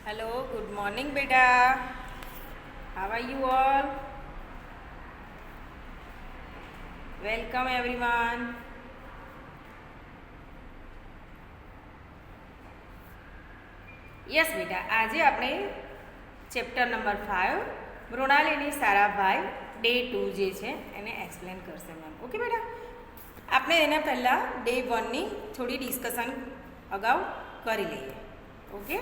Hello, good morning, beta. How are you all? Welcome, everyone. Yes બેટા, આજે આપણે chapter number 5 Mrinalini Sarabhai day 2 જે છે એને એક્સપ્લેન કરશે મેમ. ઓકે બેટા, આપણે એના પહેલાં ડે 1ની થોડી ડિસ્કશન અગાઉ કરી લઈએ. ઓકે,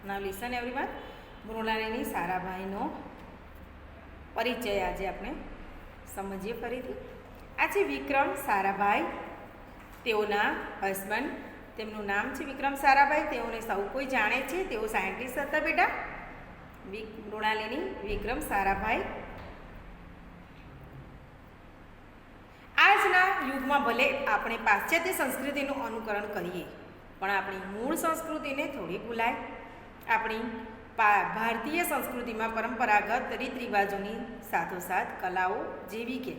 નાવ લિસન એવરીવન. મૃણાલિની સારાભાઈનો પરિચય આજે આપણે સમજીએ ફરીથી. આ છે વિક્રમ સારાભાઈ, તેઓના હસબન્ડ. તેમનું નામ છે વિક્રમ સારાભાઈ. તેઓને સૌ કોઈ જાણે છે. તેઓ સાયન્ટિસ્ટ હતા બેટા, મૃણાલિની વિક્રમ સારાભાઈ. આજના યુગમાં ભલે આપણે પાશ્ચાત્ય સંસ્કૃતિનું અનુકરણ કરીએ, પણ આપણી મૂળ સંસ્કૃતિને થોડી ભૂલાય. આપણી ભારતીય સંસ્કૃતિમાં પરંપરાગત રીત રિવાજોની સાથોસાથ કલાઓ જેવી કે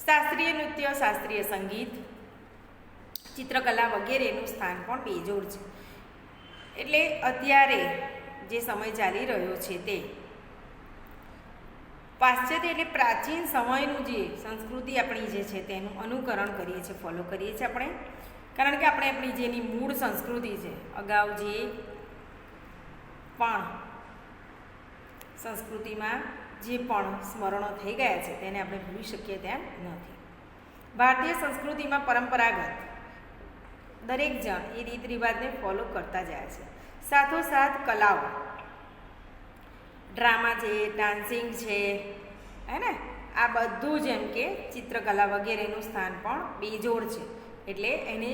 શાસ્ત્રીય નૃત્ય, શાસ્ત્રીય સંગીત, ચિત્રકલા વગેરેનું સ્થાન પણ બેજોડ છે. એટલે અત્યારે જે સમય ચાલી રહ્યો છે તે પાશ્ચાત્ય એટલે પ્રાચીન સમયનું જે સંસ્કૃતિ આપણી જે છે તેનું અનુકરણ કરીએ છીએ, ફોલો કરીએ છીએ આપણે. કારણ કે આપણે આપણી જેની મૂળ સંસ્કૃતિ છે, અગાઉ જે પણ સંસ્કૃતિમાં જે પણ સ્મરણો થઈ ગયા છે તેને આપણે ભૂલી શકીએ તેમ નથી. ભારતીય સંસ્કૃતિમાં પરંપરાગત દરેક જણ એ રીત રિવાજને ફોલો કરતા જાય છે. સાથોસાથ કલાઓ, ડ્રામા છે, ડાન્સિંગ છે, હે ને, આ બધું જેમ કે ચિત્રકલા વગેરેનું સ્થાન પણ બેજોડ છે. એટલે એને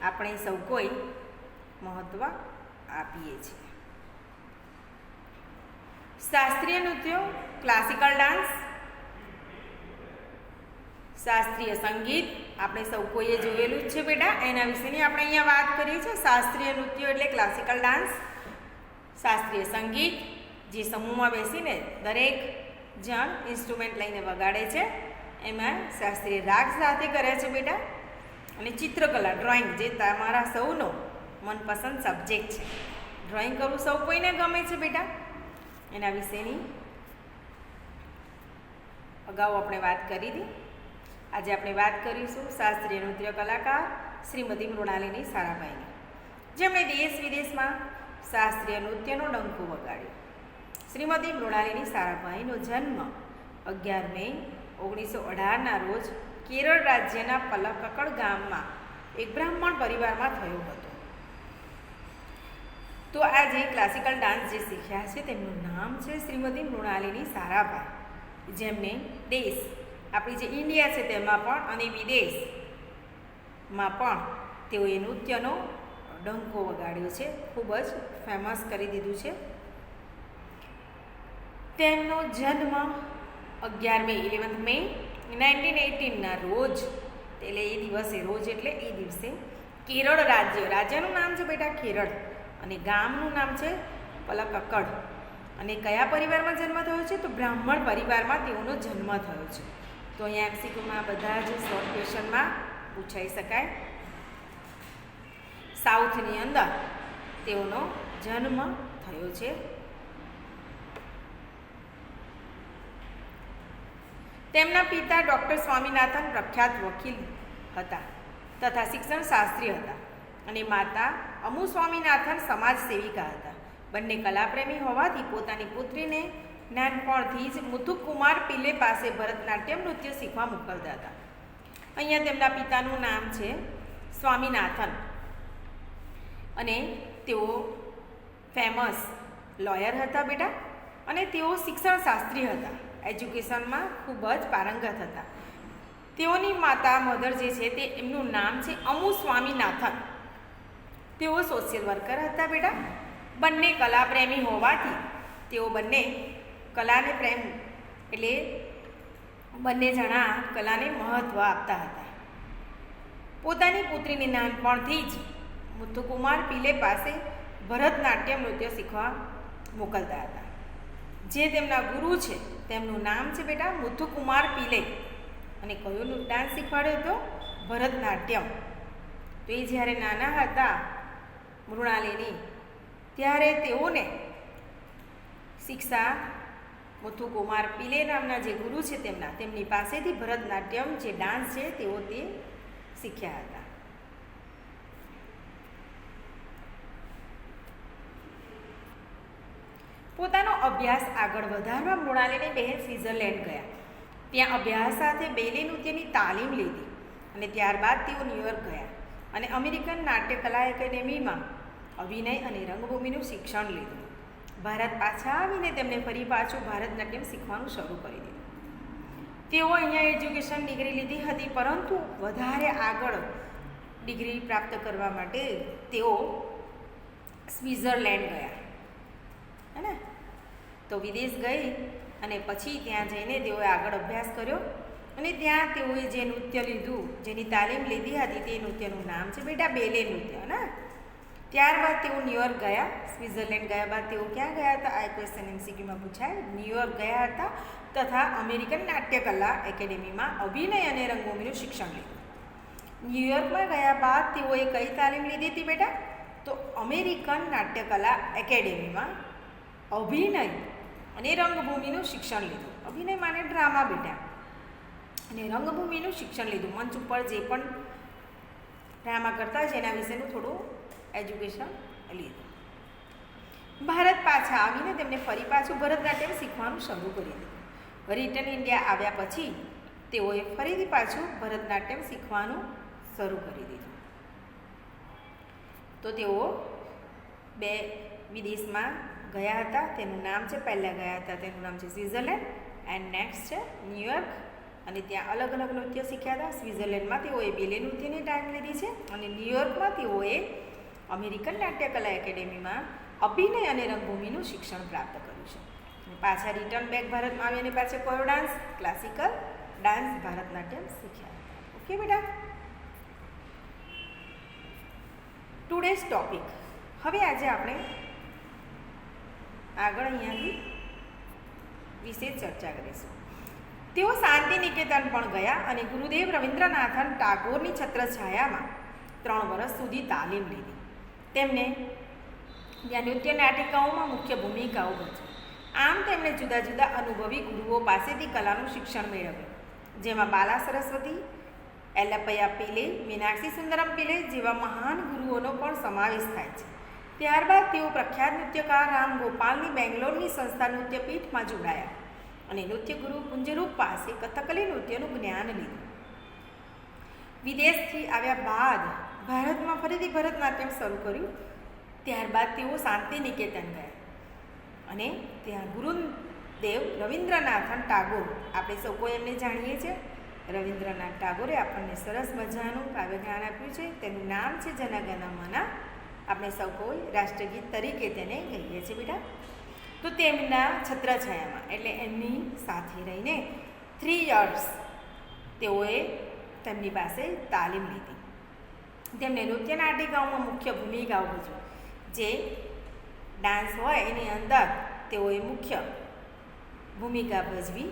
આપણે સૌ કોઈ મહત્ત્વ આપીએ છીએ. શાસ્ત્રીય નૃત્યો, ક્લાસિકલ ડાન્સ, શાસ્ત્રીય સંગીત આપણે સૌ કોઈએ જોયેલું જ છે બેટા. એના વિશેની આપણે અહીંયા વાત કરીએ છીએ. શાસ્ત્રીય નૃત્યો એટલે ક્લાસિકલ ડાન્સ, શાસ્ત્રીય સંગીત જે સમૂહમાં બેસીને દરેક જણ ઇન્સ્ટ્રુમેન્ટ લઈને વગાડે છે, એમાં શાસ્ત્રીય રાગ સાથે કરે છે બેટા. અને ચિત્રકલા, ડ્રોઈંગ જે તમારા સૌનો મનપસંદ સબ્જેક્ટ છે. ડ્રોઈંગ કરવું સૌ કોઈને ગમે છે બેટા. એના વિશેની અગાઉ આપણે વાત કરી હતી. આજે આપણે વાત કરીશું શાસ્ત્રીય નૃત્ય કલાકાર શ્રીમતી મૃણાલિની સારાભાઈની, જેમણે દેશ વિદેશમાં શાસ્ત્રીય નૃત્યનો ડંકો વગાડ્યો. શ્રીમતી મૃણાલિની સારાભાઈનો જન્મ 11 મે 1918ના રોજ કેરળ રાજ્યના પલક્કડ ગામમાં એક બ્રાહ્મણ પરિવારમાં થયો હતો. તો આ જે ક્લાસિકલ ડાન્સ જે શીખ્યા છે તેમનું નામ છે શ્રીમતી મૃણાલિની સારાભાઈ, જેમને દેશ આપણી જે ઇન્ડિયા છે તેમાં પણ અને વિદેશમાં પણ તેઓએ નૃત્યનો ડંકો વગાડ્યો છે, ખૂબ જ ફેમસ કરી દીધું છે. તેમનો જન્મ 11 મે 1918ના રોજ, એટલે એ દિવસે, રોજ એટલે એ દિવસે કેરળ રાજ્યનું નામ છે બેટા કેરળ, અને ગામનું નામ છે પલક્કડ. અને કયા પરિવારમાં જન્મ થયો છે? તો બ્રાહ્મણ પરિવારમાં તેઓનો જન્મ થયો છે. તો અહીંયા એમસીક્યુમાં બધા જ શોર્ટ ક્વેશ્ચનમાં પૂછાઈ શકાય. સાઉથની અંદર તેઓનો જન્મ થયો છે. તેમના પિતા ડૉક્ટર સ્વામિનાથન પ્રખ્યાત વકીલ હતા તથા શિક્ષણ શાસ્ત્રી હતા, અને માતા અમુ સ્વામિનાથન સમાજ સેવિકા હતા. બંને કલાપ્રેમી હોવાથી પોતાની પુત્રીને નાનપણથી જ મુથુકુમાર પિલ્લે પાસે ભરતનાટ્યમ નૃત્ય શીખવા મોકલતા હતા. અહીંયા તેમના પિતાનું નામ છે સ્વામિનાથન, અને તેઓ ફેમસ લોયર હતા બેટા, અને તેઓ શિક્ષણ શાસ્ત્રી હતા. એજ્યુકેશનમાં ખૂબ જ પારંગત હતા. તેઓની માતા મધર જે છે તે એમનું નામ છે અમુ સ્વામિનાથન. તેઓ સોશિયલ વર્કર હતા બેટા. બંને કલાપ્રેમી હોવાથી તેઓ બંને કલાને પ્રેમ, એટલે બંને જણા કલાને મહત્ત્વ આપતા હતા. પોતાની પુત્રીને નાનપણથી જ મુથુકુમાર પિલ્લે પાસે ભરતનાટ્યમ નૃત્ય શીખવા મોકલતા હતા. જે તેમના ગુરુ છે તેમનું નામ છે બેટા મુથુકુમાર પિલ્લે. અને કયો ડાન્સ શીખવાડ્યો હતો? ભરતનાટ્યમ. તો એ જ્યારે નાના હતા મૃણાલિની, ત્યારે તેઓને શિક્ષા મુથુકુમાર પિલે નામના જે ગુરુ છે તેમની પાસેથી ભરતનાટ્યમ જે ડાન્સ છે તેઓ તે શીખ્યા હતા. પોતાનો અભ્યાસ આગળ વધારવા મૃણાલિની બહેન સ્વિટ્ઝરલેન્ડ ગયા. ત્યાં અભ્યાસ સાથે બેલે નૃત્યની તાલીમ લીધી અને ત્યારબાદ તેઓ ન્યૂયોર્ક ગયા અને અમેરિકન નાટ્ય કલા એકેડેમીમાં અભિનય અને રંગભૂમિનું શિક્ષણ લીધું. ભારત પાછા આવીને તેમને ફરી પાછું ભારતનાટ્યમ શીખવાનું શરૂ કરી દીધું. તેઓ અહીંયા એજ્યુકેશન ડિગ્રી લીધી હતી, પરંતુ વધારે આગળ ડિગ્રી પ્રાપ્ત કરવા માટે તેઓ સ્વિટ્ઝરલેન્ડ ગયા, હે ને. તો વિદેશ ગઈ અને પછી ત્યાં જઈને તેઓએ આગળ અભ્યાસ કર્યો અને ત્યાં તેઓએ જે નૃત્ય લીધું, જેની તાલીમ લીધી હતી, તે નૃત્યનું નામ છે બેટા બેલે નૃત્ય, ને. ત્યારબાદ તેઓ ન્યૂયોર્ક ગયા. સ્વિટ્ઝરલેન્ડ ગયા બાદ તેઓ ક્યાં ગયા હતા? આ ક્વેશ્ચન એમસીક્યુમાં પૂછાય. ન્યૂયોર્ક ગયા હતા તથા અમેરિકન નાટ્ય કલા એકેડેમીમાં અભિનય અને રંગભૂમિનું શિક્ષણ લીધું. ન્યૂયોર્કમાં ગયા બાદ તેઓએ કઈ તાલીમ લીધી હતી બેટા? તો અમેરિકન નાટ્ય કલા એકેડેમીમાં અભિનય અને રંગભૂમિનું શિક્ષણ લીધું. અભિનય માને ડ્રામા બેટા, અને રંગભૂમિનું શિક્ષણ લીધું. મંચ ઉપર જે પણ ડ્રામા કરતા હોય એના વિશેનું થોડું એજ્યુકેશન લીધું. ભારત પાછા આવીને તેમને ફરી પાછું ભરતનાટ્યમ શીખવાનું શરૂ કરી દીધું. રિટર્ન ઇન્ડિયા આવ્યા પછી તેઓએ ફરીથી પાછું ભરતનાટ્યમ શીખવાનું શરૂ કરી દીધું. તો તેઓ બે વિદેશમાં ગયા હતા. તેનું નામ છે, પહેલાં ગયા હતા તેનું નામ છે સ્વિટ્ઝરલેન્ડ એન્ડ નેક્સ્ટ છે ન્યૂયોર્ક, અને ત્યાં અલગ અલગ નૃત્ય શીખ્યા હતા. સ્વિટ્ઝરલેન્ડમાં તેઓએ બેલે નૃત્યની તાલીમ લીધી છે અને ન્યૂયોર્કમાં તેઓએ અમેરિકન નાટ્ય કલા એકેડેમીમાં અભિનય અને રંગભૂમિનું શિક્ષણ પ્રાપ્ત કર્યું છે. પાછા રિટર્ન બેક ભારતમાં આવી અને પાછા કયો ડાન્સ? ક્લાસિકલ ડાન્સ ભરતનાટ્યમ શીખ્યા. ઓકે બેટા. Today's topic. હવે આજે આપણે આગળ અહીંયાથી વિશે ચર્ચા કરીશું. તેઓ શાંતિ નિકેતન પણ ગયા અને ગુરુદેવ રવિન્દ્રનાથન ટાગોરની છત્રછાયામાં 3 વર્ષ સુધી તાલીમ લીધી. તેમને ત્યાં નૃત્ય નાટિકાઓમાં મુખ્ય ભૂમિકાઓ ભજવી. આમ તેમણે જુદા જુદા અનુભવી ગુરુઓ પાસેથી કલાનું શિક્ષણ મેળવ્યું, જેમાં બાલા સરસ્વતી, એલ્લપૈયા પિલે, મીનાક્ષી સુંદરમ પિલે જેવા મહાન ગુરુઓનો પણ સમાવેશ થાય છે. ત્યારબાદ તેઓ પ્રખ્યાત નૃત્યકાર રામ ગોપાલની બેંગ્લોરની સંસ્થા નૃત્યપીઠમાં જોડાયા અને નૃત્યગુરુ કુંજરૂપ પાસે કથકલી નૃત્યનું જ્ઞાન લીધું. વિદેશથી આવ્યા બાદ ભારતમાં ફરીથી ભરતનાટ્યમ શરૂ કર્યું. ત્યારબાદ તેઓ શાંતિ નિકેતન ગયા અને ત્યાં ગુરુદેવ રવિન્દ્રનાથન ટાગોર, આપણે સૌ કોઈ એમને જાણીએ છીએ, રવિન્દ્રનાથ ટાગોરે આપણને સરસ મજાનું કાવ્ય જ્ઞાન આપ્યું છે. તેનું નામ છે જનગણ મન. આપણે સૌ કોઈ રાષ્ટ્રગીત તરીકે તેને કહીએ છીએ બેટા. તો તેમના છત્રછાયામાં એટલે એમની સાથે રહીને 3 યર્સ તેઓએ તેમની પાસે તાલીમ લીધી. તેમને નૃત્ય નાટિકાઓમાં મુખ્ય ભૂમિકાઓ ભજવી. જે ડાન્સ હોય એની અંદર તેઓએ મુખ્ય ભૂમિકા ભજવી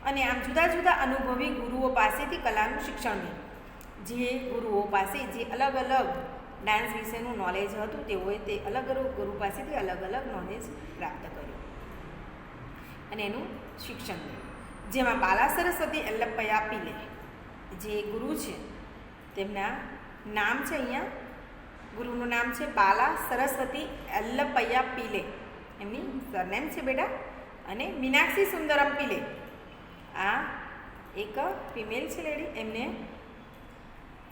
અને આમ જુદા જુદા અનુભવી ગુરુઓ પાસેથી કલાનું શિક્ષણ મેળવ્યું. જે ગુરુઓ પાસે જે અલગ અલગ ડાન્સ વિશેનું નોલેજ હતું, તેઓએ તે અલગ અલગ ગુરુ પાસેથી અલગ અલગ નોલેજ પ્રાપ્ત કર્યું અને એનું શિક્ષણ મેળવ્યું. જેમાં બાલા સરસ્વતી એલ્લપૈયા પિલે જે ગુરુ છે, તેમના નામ છે અહીંયા, ગુરુનું નામ છે બાલા સરસ્વતી એલ્લપૈયા પિલે, એમની સરનેમ છે બેટા. અને મીનાક્ષી સુંદરમ પિલે, આ એક ફિમેલ છે લેડી, એમને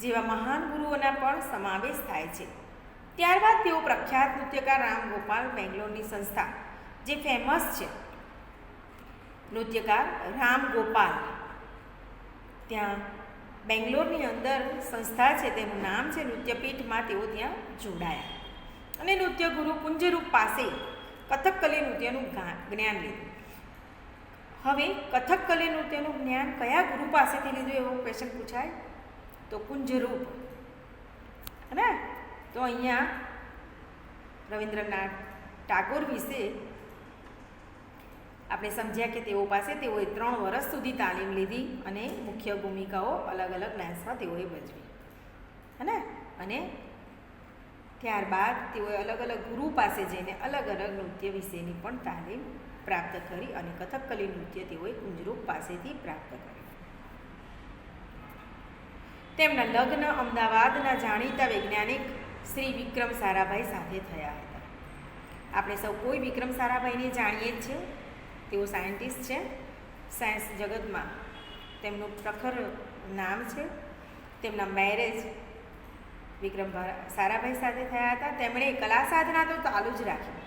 જેવા મહાન ગુરુઓના પણ સમાવેશ થાય છે. ત્યારબાદ તેઓ પ્રખ્યાત નૃત્યકાર રામ ગોપાલ બેંગ્લોરની સંસ્થા, જે ફેમસ છે નૃત્યકાર રામ ગોપાલ, ત્યાં બેંગ્લોરની અંદર સંસ્થા છે, તેનું નામ છે નૃત્યપીઠમાં, તેઓ ત્યાં જોડાયા અને નૃત્ય ગુરુ કુંજરૂપ પાસે કથકલી નૃત્યનું જ્ઞાન લીધું. હવે કથકલી નૃત્યનું જ્ઞાન કયા ગુરુ પાસેથી લીધું એવો ક્વેશ્ચન પૂછાય તો કુંજરૂપ, હે ને. તો અહીંયા રવિન્દ્રનાથ ટાગોર વિશે આપણે સમજ્યા કે તેઓ પાસે તેઓએ 3 વર્ષ સુધી તાલીમ લીધી અને મુખ્ય ભૂમિકાઓ અલગ અલગ ડાન્સમાં તેઓએ ભજવી, હે ને. અને ત્યારબાદ તેઓએ અલગ અલગ ગુરુ પાસે જઈને અલગ અલગ નૃત્ય વિશેની પણ તાલીમ પ્રાપ્ત કરી અને કથકલી નૃત્ય તેઓએ કુંજરૂપ પાસેથી પ્રાપ્ત કરી. તેમના લગ્ન અમદાવાદના જાણીતા વૈજ્ઞાનિક શ્રી વિક્રમ સારાભાઈ સાથે થયા હતા. આપણે સૌ કોઈ વિક્રમ સારાભાઈને જાણીએ જ છે. તેઓ સાયન્ટિસ્ટ છે. સાયન્સ જગતમાં તેમનું પ્રખર નામ છે. તેમના મેરેજ વિક્રમ સારાભાઈ સાથે થયા હતા. તેમણે કલા સાધના તો ચાલુ જ રાખી.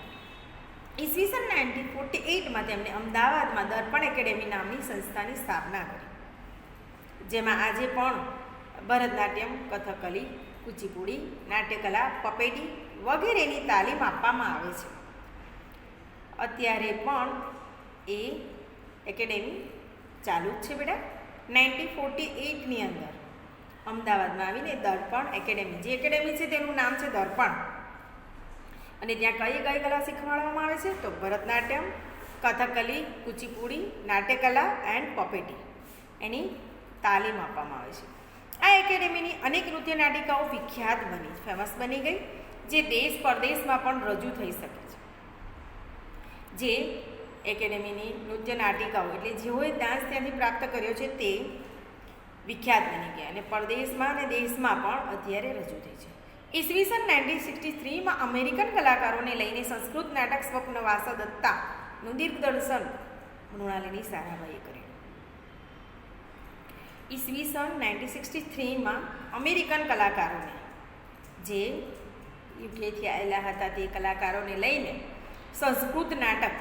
ઈસવીસન 1948માં તેમણે અમદાવાદમાં દર્પણ એકેડેમી નામની સંસ્થાની સ્થાપના કરી, જેમાં આજે પણ ભરતનાટ્યમ, કથકલી, કુચીપુડી, નાટ્યકલા, પપેટી વગેરેની તાલીમ આપવામાં આવે છે. અત્યારે પણ એ એકેડેમી ચાલુ જ છે બેટા. 1948ની અંદર અમદાવાદમાં આવીને દર્પણ એકેડેમી, જે એકેડેમી છે તેનું નામ છે દર્પણ, અને ત્યાં કઈ કઈ કલા શીખવાડવામાં આવે છે તો ભરતનાટ્યમ, કથકલી, કુચીપુડી, નાટ્યકલા એન્ડ પપેટી એની તાલીમ આપવામાં આવે છે. આ એકેડેમીની અનેક નૃત્ય નાટિકાઓ વિખ્યાત બની, ફેમસ બની ગઈ, જે દેશ પરદેશમાં પણ રજૂ થઈ શકે છે. જે એકેડેમીની નૃત્ય નાટિકાઓ એટલે જેઓએ ડાન્સ ત્યાંથી પ્રાપ્ત કર્યો છે તે વિખ્યાત બની ગયા અને પરદેશમાં અને દેશમાં પણ અત્યારે રજૂ થઈ છે. ઈસવીસન 1963માં અમેરિકન કલાકારોને લઈને સંસ્કૃત નાટક સ્વપ્નવાસ દત્તાનું દિગ્દર્શન મૃણાલિની સારાભાઈએ કર્યું. ઈસવીસન 1963માં અમેરિકન કલાકારોને, જે યુકેથી આવેલા હતા તે કલાકારોને લઈને સંસ્કૃત નાટક,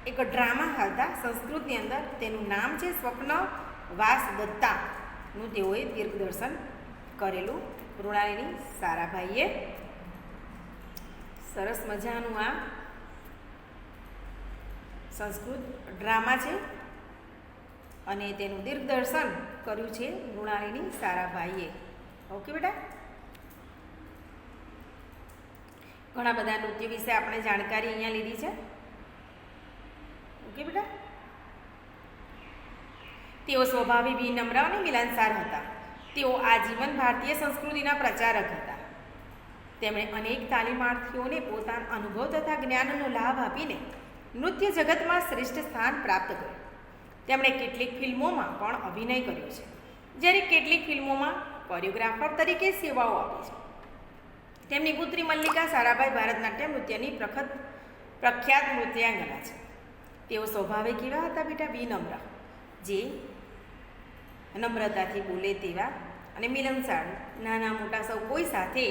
એક ડ્રામા હતા સંસ્કૃતની અંદર, તેનું નામ છે સ્વપ્નવાસ દત્તાનું તેઓએ દિગ્દર્શન કરેલું. મૃણાલિની સારાભાઈએ સરસ મજાનું આ સંસ્કૃત ડ્રામા છે અને તેનું દિગ્દર્શન કર્યું છે મૃણાલિની સારાભાઈએ. ઓકે બેટા. ઘણા બધા નૃત્ય વિશે આપણે જાણકારી અહીંયા લીધી છે. ઓકે બેટા. તેઓ સ્વભાવે વિનમ્ર અને મિલનસાર હતા. તેઓ આજીવન ભારતીય સંસ્કૃતિના પ્રચારક હતા. તેમણે અનેક તાલીમાર્થીઓને પોતાના અનુભવ તથા જ્ઞાનનો લાભ આપીને નૃત્ય જગતમાં શ્રેષ્ઠ સ્થાન પ્રાપ્ત કર્યું. તેમણે કેટલીક ફિલ્મોમાં પણ અભિનય કર્યો છે, જ્યારે કેટલીક ફિલ્મોમાં કોરિયોગ્રાફર તરીકે સેવાઓ આપી છે. તેમની પુત્રી મલ્લિકા સારાભાઈ ભારતનાટ્યમ નૃત્યની પ્રખ્યાત નૃત્યાંગના છે. તેઓ સ્વભાવે કેવા હતા બેટા? વિનમ્ર, જે નમ્રતાથી બોલે તેવા અને મિલનસાર, નાના મોટા સૌ કોઈ સાથે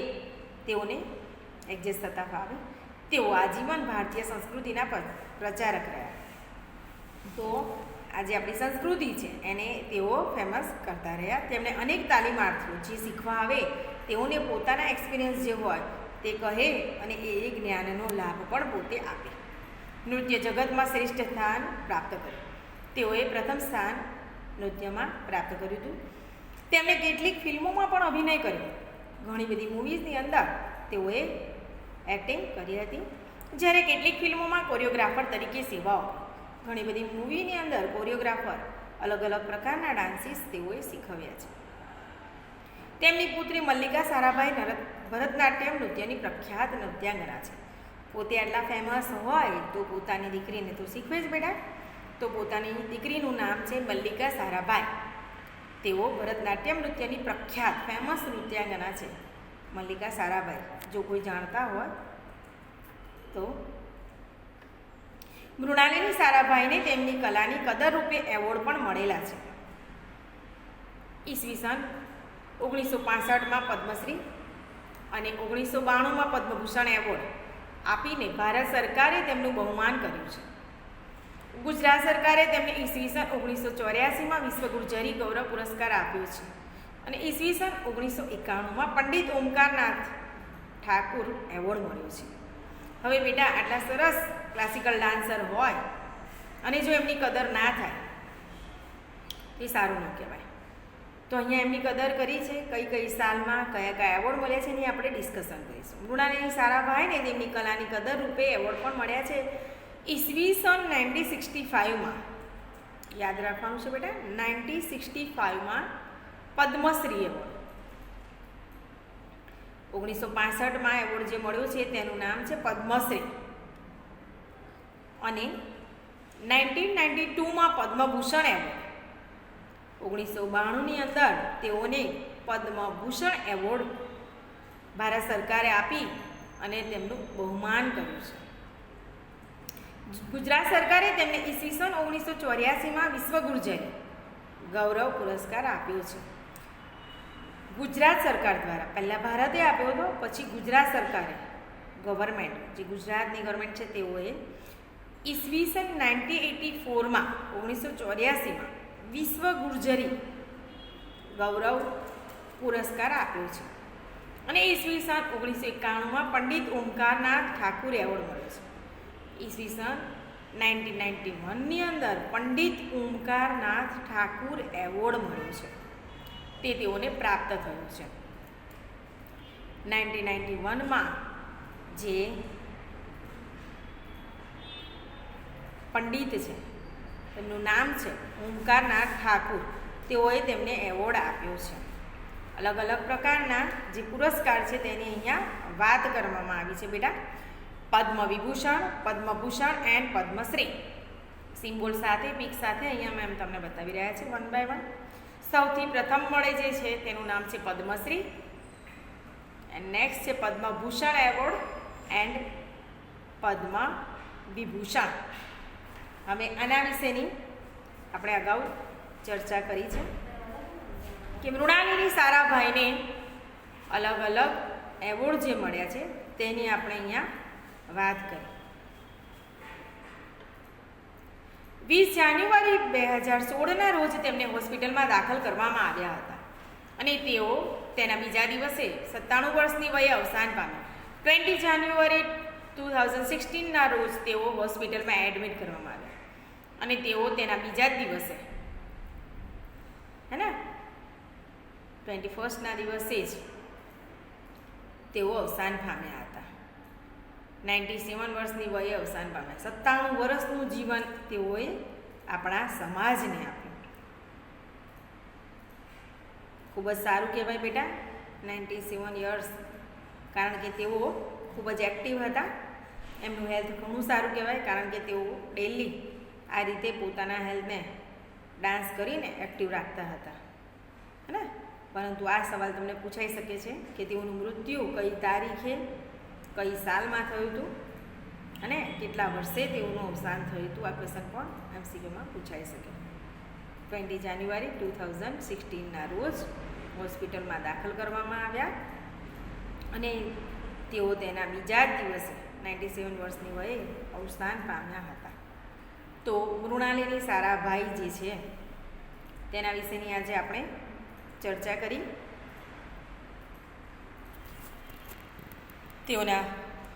તેઓને એડજસ્ટ થતા ફાવે. તેઓ આજીવન ભારતીય સંસ્કૃતિના પ્રચારક રહ્યા. તો આજે આપણી સંસ્કૃતિ છે એને તેઓ ફેમસ કરતા રહ્યા. તેમણે અનેક તાલીમાર્થીઓ જે શીખવા આવે તેઓને પોતાના એક્સપિરિયન્સ જે હોય તે કહે અને એ જ્ઞાનનો લાભ પણ પોતે આપે. નૃત્ય જગતમાં શ્રેષ્ઠ સ્થાન પ્રાપ્ત કર્યું. તેઓએ પ્રથમ સ્થાન નૃત્યમાં પ્રાપ્ત કર્યું હતું. તેમણે કેટલીક ફિલ્મોમાં પણ અભિનય કર્યો. ઘણી બધી મૂવીઝની અંદર તેઓએ એક્ટિંગ કરી હતી, જ્યારે કેટલીક ફિલ્મોમાં કોરિયોગ્રાફર તરીકે સેવાઓ આપી. ઘણી બધી મૂવીની અંદર કોરિયોગ્રાફર અલગ અલગ પ્રકારના ડાન્સીસ તેઓએ શીખવ્યા છે. તેમની પુત્રી મલ્લિકા સારાભાઈ ભરતનાટ્યમ નૃત્યની પ્રખ્યાત નૃત્યાંગના છે. પોતે આટલા ફેમસ હોય તો પોતાની દીકરીને તો શીખવે જ બેટા. તો પોતાની દીકરીનું નામ છે મલ્લિકા સારાભાઈ. તેઓ ભરતનાટ્યમ નૃત્યની પ્રખ્યાત ફેમસ નૃત્યાંગના છે, મલ્લિકા સારાભાઈ. જો કોઈ જાણતા હોય તો. મૃણાલિની સારાભાઈને તેમની કલાની કદર રૂપે એવોર્ડ પણ મળેલા છે. ઈસવીસન 1965માં પદ્મશ્રી અને 1992માં પદ્મભૂષણ એવોર્ડ આપીને ભારત સરકારે તેમનું બહુમાન કર્યું છે. ગુજરાત સરકારે તેમને ઈસવીસન 1984માં વિશ્વ ગુર્જરી ગૌરવ પુરસ્કાર આપ્યો છે અને ઈસવીસન 1991માં પંડિત ઓમકારનાથ ઠાકુર એવોર્ડ મળ્યો છે. હવે બેટા આટલા સરસ ક્લાસિકલ ડાન્સર હોય અને જો એમની કદર ના થાય એ સારું ન કહેવાય. તો અહીંયા એમની કદર કરી છે. કઈ કઈ સાલમાં કયા કયા એવોર્ડ મળ્યા છે એની આપણે ડિસ્કશન કરીશું. મૃણાલિની સારાભાઈને તેમની કલાની કદર રૂપે એવોર્ડ પણ મળ્યા છે. ઈસવીસન 1965માં, યાદ રાખવાનું છે બેટા, 1965માં પદ્મશ્રી એવોર્ડ. 1965માં એવોર્ડ જે મળ્યો છે તેનું નામ છે પદ્મશ્રી. અને 1992માં પદ્મભૂષણ એવોર્ડ. 1992ની અંદર તેઓને પદ્મભૂષણ એવોર્ડ ભારત સરકારે આપી અને તેમનું બહુમાન કર્યું છે. ગુજરાત સરકારે તેમને ઈસવીસન 1984માં વિશ્વ ગુર્જરી ગૌરવ પુરસ્કાર આપ્યો છે. ગુજરાત સરકાર દ્વારા, પહેલાં ભારતે આપ્યો હતો, પછી ગુજરાત સરકારે, ગવર્મેન્ટ, જે ગુજરાતની ગવર્મેન્ટ છે તેઓએ ઈસવીસન 1984માં 1984માં વિશ્વ ગુર્જરી ગૌરવ પુરસ્કાર આપ્યો છે. અને ઈસવીસન 1991માં પંડિત ઓમકારનાથ ઠાકુર એવોર્ડ મળ્યો છે. ઈસવીસન 1991ની અંદર પંડિત ઓમકારનાથ ઠાકુર એવોર્ડ મળ્યો છે, તે તેઓને પ્રાપ્ત થયો છે. 1991માં જે પંડિત છે તેમનું નામ છે ઓમકારનાથ ઠાકુર, તેઓએ તેમને એવોર્ડ આપ્યો છે. અલગ અલગ પ્રકારના જે પુરસ્કાર છે તેની અહીંયા વાત કરવામાં આવી છે બેટા. પદ્મ વિભૂષણ, પદ્મભૂષણ એન્ડ પદ્મશ્રી સિમ્બોલ સાથે, પીક સાથે અહીંયા મેમ તમને બતાવી રહ્યા છે વન બાય વન. સૌથી પ્રથમ મળે જે છે તેનું નામ છે પદ્મશ્રી, એન્ડ નેક્સ્ટ છે પદ્મભૂષણ એવોર્ડ એન્ડ પદ્મ વિભૂષણ. હવે આના વિશેની આપણે અગાઉ ચર્ચા કરી છે કે મૃણાલિની સારાભાઈને અલગ અલગ એવોર્ડ જે મળ્યા છે તેની આપણે અહીંયા વાત કરી. 20 જાન્યુઆરી 2016ના રોજ તેમને હોસ્પિટલમાં દાખલ કરવામાં આવ્યા હતા અને તેઓ તેના બીજા દિવસે 97 વર્ષની વયે અવસાન પામ્યા. 20 જાન્યુઆરી 2016ના રોજ તેઓ હોસ્પિટલમાં એડમિટ કરવામાં આવ્યા અને તેઓ તેના બીજા જ દિવસે, હે ને, 21ના દિવસે જ તેઓ અવસાન પામ્યા હતા. 97 વર્ષની વયે અવસાન પામ્યા. 97 વર્ષનું જીવન તેઓએ આપણા સમાજને આપ્યું. ખૂબ જ સારું કહેવાય બેટા, 97 યર્સ, કારણ કે તેઓ ખૂબ જ એક્ટિવ હતા. એમનું હેલ્થ ઘણું સારું કહેવાય, કારણ કે તેઓ ડેલી આ રીતે પોતાના હેલ્થને ડાન્સ કરીને એક્ટિવ રાખતા હતા, હે ને. પરંતુ આ સવાલ તમને પૂછાઈ શકે છે કે તેઓનું મૃત્યુ કઈ તારીખે, કઈ સાલમાં થયું હતું અને કેટલા વર્ષે તેઓનું અવસાન થયું હતું. આ ક્વેશ્ચન પણ MCQમાં પૂછાઈ શકે. 20 જાન્યુઆરી 2016ના રોજ હોસ્પિટલમાં દાખલ કરવામાં આવ્યા અને તેઓ તેના બીજા જ દિવસે 97 વર્ષની વયે અવસાન પામ્યા હતા. તો મૃણાલિની સારાભાઈ જે છે તેના વિશેની આજે આપણે ચર્ચા કરી. તેઓના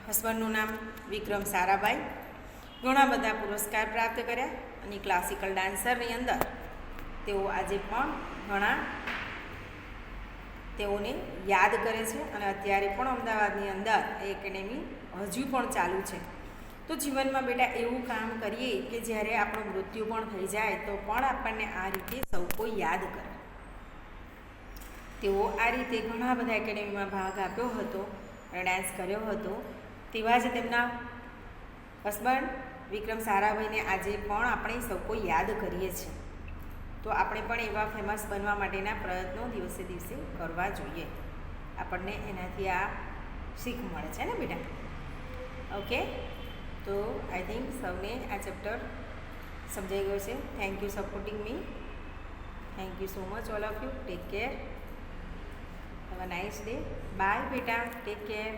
હસબન્ડનું નામ વિક્રમ સારાભાઈ. ઘણા બધા પુરસ્કાર પ્રાપ્ત કર્યા અને ક્લાસિકલ ડાન્સરની અંદર તેઓ આજે પણ ઘણા તેઓને યાદ કરે છે અને અત્યારે પણ અમદાવાદની અંદર એ એકેડેમી હજુ પણ ચાલુ છે. તો જીવનમાં બેટા એવું કામ કરીએ કે જ્યારે આપણું મૃત્યુ પણ થઈ જાય તો પણ આપણને આ રીતે સૌ કોઈ યાદ કરે. તેઓ આ રીતે ઘણા બધા એકેડેમીમાં ભાગ આપ્યો હતો અને ડાન્સ કર્યો હતો. તેવા જ તેમના હસબન્ડ વિક્રમ સારાભાઈને આજે પણ આપણે સૌ કોઈ યાદ કરીએ છીએ. તો આપણે પણ એવા ફેમસ બનવા માટેના પ્રયત્નો દિવસે દિવસે કરવા જોઈએ. આપણને એનાથી આ શીખ મળે છે ને બેટા. ઓકે, તો આઈ થિંક સૌને આ ચેપ્ટર સમજાઈ ગયો છે. Thank you supporting me. Thank you so much all of you. Take care. Have a nice day. Bye beta. Take care.